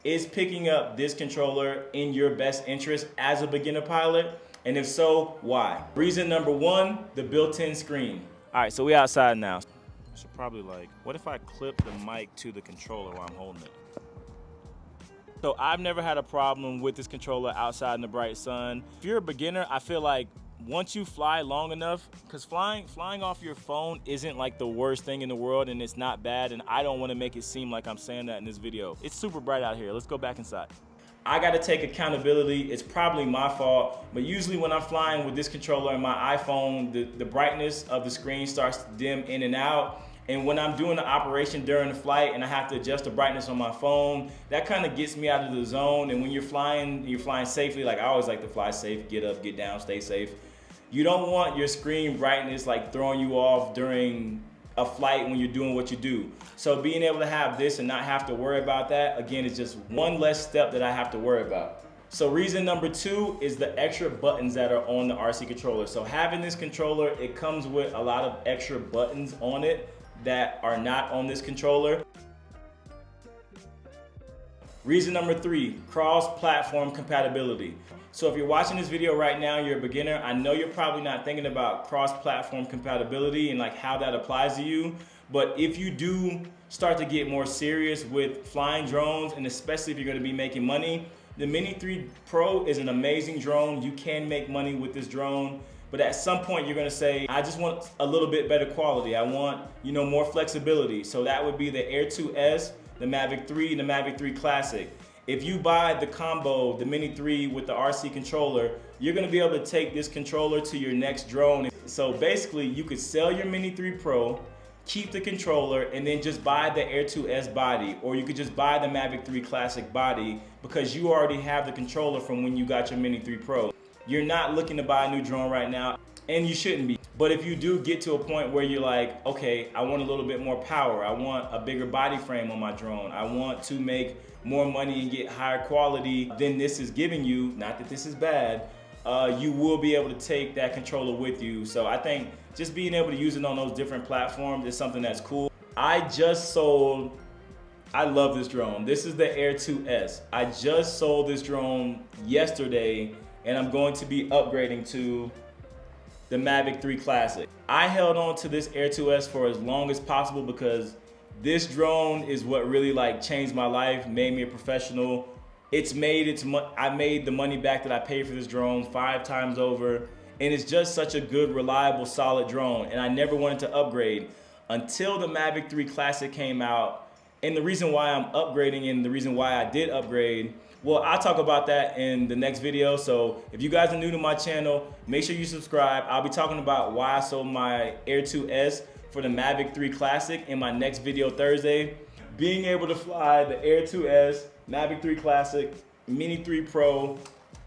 Is picking up this controller in your best interest as a beginner pilot? And if so, why? Reason number one, the built-in screen. All right, so we outside now. So probably what if I clip the mic to the controller while I'm holding it? So I've never had a problem with this controller outside in the bright sun. If you're a beginner, I feel like once you fly long enough, because flying off your phone isn't like the worst thing in the world, and it's not bad, and I don't want to make it seem like I'm saying that in this video. It's super bright out here. Let's go back inside. I got to take accountability. It's probably my fault, but usually when I'm flying with this controller and my iPhone, the brightness of the screen starts to dim in and out. And when I'm doing the operation during the flight and I have to adjust the brightness on my phone, that kind of gets me out of the zone. And when you're flying safely, like I always like to fly safe, get up, get down, stay safe. You don't want your screen brightness like throwing you off during a flight when you're doing what you do. So being able to have this and not have to worry about that, again, is just one less step that I have to worry about. So reason number two is the extra buttons that are on the RC controller. So having this controller, it comes with a lot of extra buttons on it that are not on this controller. Reason number three, cross-platform compatibility. So if you're watching this video right now, you're a beginner, I know you're probably not thinking about cross-platform compatibility and like how that applies to you, but if you do start to get more serious with flying drones, and especially if you're gonna be making money, the Mini 3 Pro is an amazing drone. You can make money with this drone, but at some point you're gonna say, I just want a little bit better quality. I want, more flexibility. So that would be the Air 2S, the Mavic 3, and the Mavic 3 Classic. If you buy the combo, the Mini 3 with the RC controller, you're gonna be able to take this controller to your next drone. So basically, you could sell your Mini 3 Pro, keep the controller, and then just buy the Air 2S body, or you could just buy the Mavic 3 Classic body because you already have the controller from when you got your Mini 3 Pro. You're not looking to buy a new drone right now, and you shouldn't be. But if you do get to a point where you're like, okay, I want a little bit more power, I want a bigger body frame on my drone, I want to make more money and get higher quality than this is giving you, not that this is bad, you will be able to take that controller with you. So I think just being able to use it on those different platforms is something that's cool. I love this drone. This is the Air 2S. I just sold this drone yesterday, and I'm going to be upgrading to the Mavic 3 Classic. I held on to this Air 2S for as long as possible because this drone is what really changed my life, made me a professional. I made the money back that I paid for this drone 5 times over, and it's just such a good, reliable, solid drone. And I never wanted to upgrade until the Mavic 3 Classic came out. And the reason why I'm upgrading and the reason why I did upgrade, well, I'll talk about that in the next video. So if you guys are new to my channel, make sure you subscribe. I'll be talking about why I sold my Air 2S for the Mavic 3 Classic in my next video Thursday. Being able to fly the Air 2S, Mavic 3 Classic, Mini 3 Pro,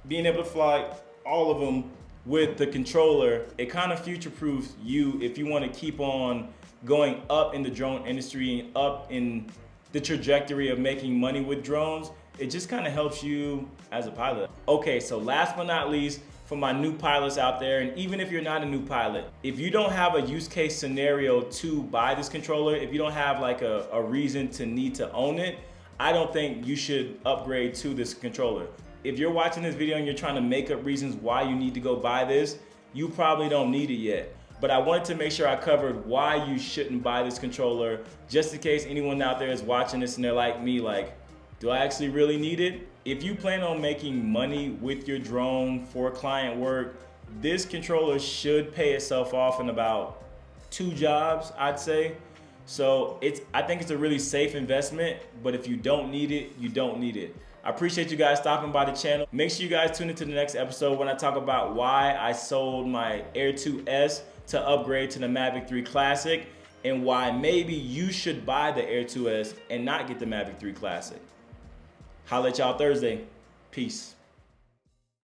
being able to fly all of them with the controller, it kind of future-proofs you if you want to keep on going up in the drone industry and up in the trajectory of making money with drones. It just kind of helps you as a pilot. Okay, so last but not least, for my new pilots out there, and even if you're not a new pilot, if you don't have a use case scenario to buy this controller, if you don't have a reason to need to own it, I don't think you should upgrade to this controller. If you're watching this video and you're trying to make up reasons why you need to go buy this, you probably don't need it yet. But I wanted to make sure I covered why you shouldn't buy this controller, just in case anyone out there is watching this and they're like me, do I actually really need it? If you plan on making money with your drone for client work, this controller should pay itself off in about 2 jobs, I'd say. So I think it's a really safe investment, but if you don't need it, you don't need it. I appreciate you guys stopping by the channel. Make sure you guys tune into the next episode when I talk about why I sold my Air 2S to upgrade to the Mavic 3 Classic, and why maybe you should buy the Air 2S and not get the Mavic 3 Classic. Holla at y'all Thursday. Peace.